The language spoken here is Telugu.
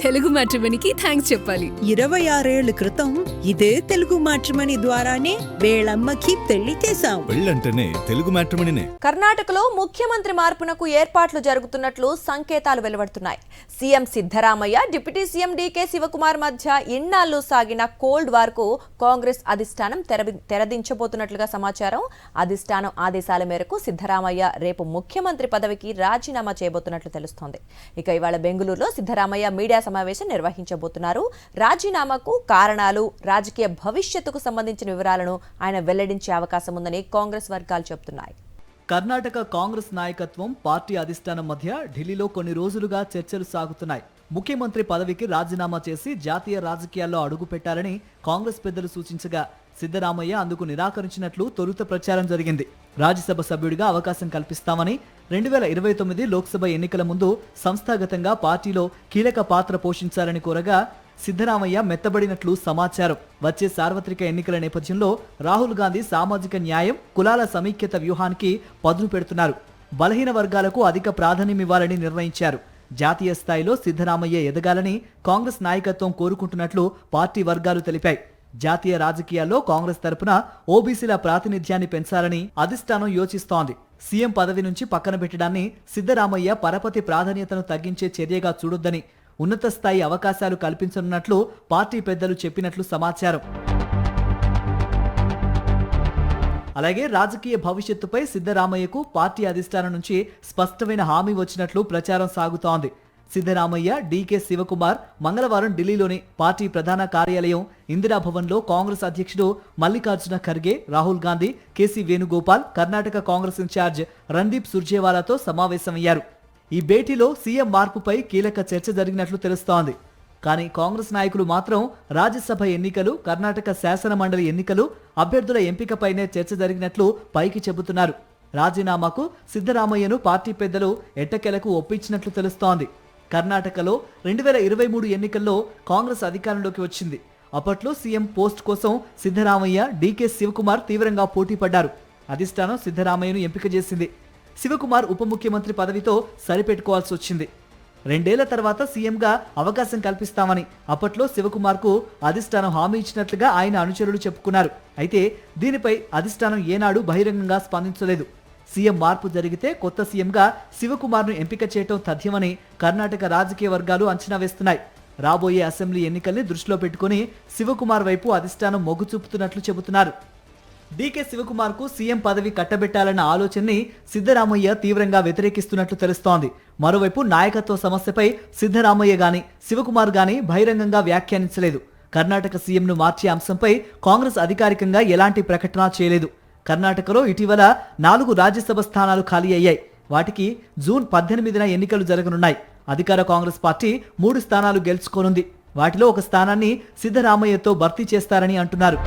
తెలుగు మ్యాట్రిమోనీకి థ్యాంక్స్ చెప్పాలి. 26 ఏళ్ల క్రితం ఇదే తెలుగు మ్యాట్రిమోనీ ద్వారానే వేళమ్మకి పెళ్లి చేశాం. పెళ్ళంటేనే తెలుగు మ్యాట్రిమోనీనే. కర్ణాటకలో ముఖ్యమంత్రి మార్పునకు ఏర్పాట్లు జరుగుతున్నట్లు సంకేతాలు వెలువడుతున్నాయి. CM Siddaramaiah, deputy CM DK Shivakumar మధ్య ఇన్నాళ్లు సాగిన కోల్డ్ వార్ కు కాంగ్రెస్ అధిష్టానం తెరదించబోతున్నట్లుగా సమాచారం. అధిష్టానం ఆదేశాల మేరకు సిద్ధరామయ్య రేపు ముఖ్యమంత్రి పదవికి రాజీనామా చేయబోతున్నట్లు తెలుస్తోంది. ఇక ఇవాళ బెంగళూరులో సిద్ధరామయ్య మీడియా సమావేశం నిర్వహించబోతున్నారు. రాజీనామాకు కారణాలు, రాజకీయ భవిష్యత్తుకు సంబంధించిన వివరాలను ఆయన వెల్లడించే అవకాశం ఉందని కాంగ్రెస్ వర్గాలు చెబుతున్నాయి. కర్ణాటక కాంగ్రెస్ నాయకత్వం, పార్టీ అధిష్టానం మధ్య ఢిల్లీలో కొన్ని రోజులుగా చర్చలు సాగుతున్నాయి. ముఖ్యమంత్రి పదవికి రాజీనామా చేసి జాతీయ రాజకీయాల్లో అడుగుపెట్టాలని కాంగ్రెస్ పెద్దలు సూచించగా సిద్ధరామయ్య అందుకు నిరాకరించినట్లు తొలుత ప్రచారం జరిగింది. రాజ్యసభ సభ్యుడిగా అవకాశం కల్పిస్తామని 2029 లోక్సభ ఎన్నికల ముందు సంస్థాగతంగా పార్టీలో కీలక పాత్ర పోషించాలని కోరగా సిద్ధరామయ్య మెత్తబడినట్లు సమాచారం. వచ్చే సార్వత్రిక ఎన్నికల నేపథ్యంలో రాహుల్ గాంధీ సామాజిక న్యాయం, కులాల సమీఖ్యత వ్యూహానికి పదును పెడుతున్నారు. బలహీన వర్గాలకు అధిక ప్రాధాన్యమివ్వాలని నిర్ణయించారు. జాతీయ స్థాయిలో సిద్ధరామయ్య ఎదగాలని కాంగ్రెస్ నాయకత్వం కోరుకుంటున్నట్లు పార్టీ వర్గాలు తెలిపాయి. జాతీయ రాజకీయాల్లో కాంగ్రెస్ తరపున ఓబీసీల ప్రాతినిధ్యాన్ని పెంచాలని అధిష్టానం యోచిస్తోంది. సీఎం పదవి నుంచి పక్కన పెట్టడాన్ని సిద్ధరామయ్య పరపతి ప్రాధాన్యతను తగ్గించే చర్యగా చూడొద్దని, ఉన్నత స్థాయి అవకాశాలు కల్పించనున్నట్లు పార్టీ పెద్దలు చెప్పినట్లు సమాచారం. అలాగే రాజకీయ భవిష్యత్తుపై సిద్ధరామయ్యకు పార్టీ అధిష్టానం నుంచి స్పష్టమైన హామీ వచ్చినట్లు ప్రచారం సాగుతోంది. సిద్ధరామయ్య, డీకే శివకుమార్ మంగళవారం ఢిల్లీలోని పార్టీ ప్రధాన కార్యాలయం ఇందిరాభవన్లో కాంగ్రెస్ అధ్యక్షుడు మల్లికార్జున ఖర్గే, రాహుల్ గాంధీ, కేసీ వేణుగోపాల్, కర్ణాటక కాంగ్రెస్ ఇన్ఛార్జ్ రణదీప్ సుర్జేవాలాతో సమావేశమయ్యారు. ఈ భేటీలో సీఎం మార్పుపై కీలక చర్చ జరిగినట్లు తెలుస్తోంది. కానీ కాంగ్రెస్ నాయకులు మాత్రం రాజ్యసభ ఎన్నికలు, కర్ణాటక శాసన మండలి ఎన్నికలు, అభ్యర్థుల ఎంపికపైనే చర్చ జరిగినట్లు పైకి చెబుతున్నారు. రాజీనామాకు సిద్ధరామయ్యను పార్టీ పెద్దలు ఎట్టకేలకు ఒప్పించినట్లు తెలుస్తోంది. కర్ణాటకలో 2023 ఎన్నికల్లో కాంగ్రెస్ అధికారంలోకి వచ్చింది. అప్పట్లో సీఎం పోస్ట్ కోసం సిద్ధరామయ్య, డీకే శివకుమార్ తీవ్రంగా పోటీ పడ్డారు. అధిష్టానం సిద్ధరామయ్యను ఎంపిక చేసింది. శివకుమార్ ఉప ముఖ్యమంత్రి పదవితో సరిపెట్టుకోవాల్సి వచ్చింది. 2 ఏళ్ల తర్వాత సీఎంగా అవకాశం కల్పిస్తామని అప్పట్లో శివకుమార్కు అధిష్టానం హామీ ఇచ్చినట్లుగా ఆయన అనుచరులు చెప్పుకున్నారు. అయితే దీనిపై అధిష్టానం ఏనాడు బహిరంగంగా స్పందించలేదు. సీఎం మార్పు జరిగితే కొత్త సీఎంగా శివకుమార్ను ఎంపిక చేయటం తథ్యమని కర్ణాటక రాజకీయ వర్గాలు అంచనా వేస్తున్నాయి. రాబోయే అసెంబ్లీ ఎన్నికల్ని దృష్టిలో పెట్టుకుని శివకుమార్ వైపు అధిష్టానం మొగ్గు చూపుతున్నట్లు చెబుతున్నారు. డీకే శివకుమార్ కు సీఎం పదవి కట్టబెట్టాలన్న ఆలోచనని సిద్ధరామయ్య తీవ్రంగా వ్యతిరేకిస్తున్నట్లు తెలుస్తోంది. మరోవైపు నాయకత్వ సమస్యపై సిద్ధరామయ్య గాని, శివకుమార్ గాని బహిరంగంగా వ్యాఖ్యానించలేదు. కర్ణాటక సీఎంను మార్చే అంశంపై కాంగ్రెస్ అధికారికంగా ఎలాంటి ప్రకటన చేయలేదు. కర్ణాటకలో ఇటీవల 4 రాజ్యసభ స్థానాలు ఖాళీ అయ్యాయి. వాటికి జూన్ 18న ఎన్నికలు జరగనున్నాయి. అధికార కాంగ్రెస్ పార్టీ 3 స్థానాలు గెలుచుకోనుంది. వాటిలో ఒక స్థానాన్ని సిద్ధరామయ్యతో భర్తీ చేస్తారని అంటున్నారు.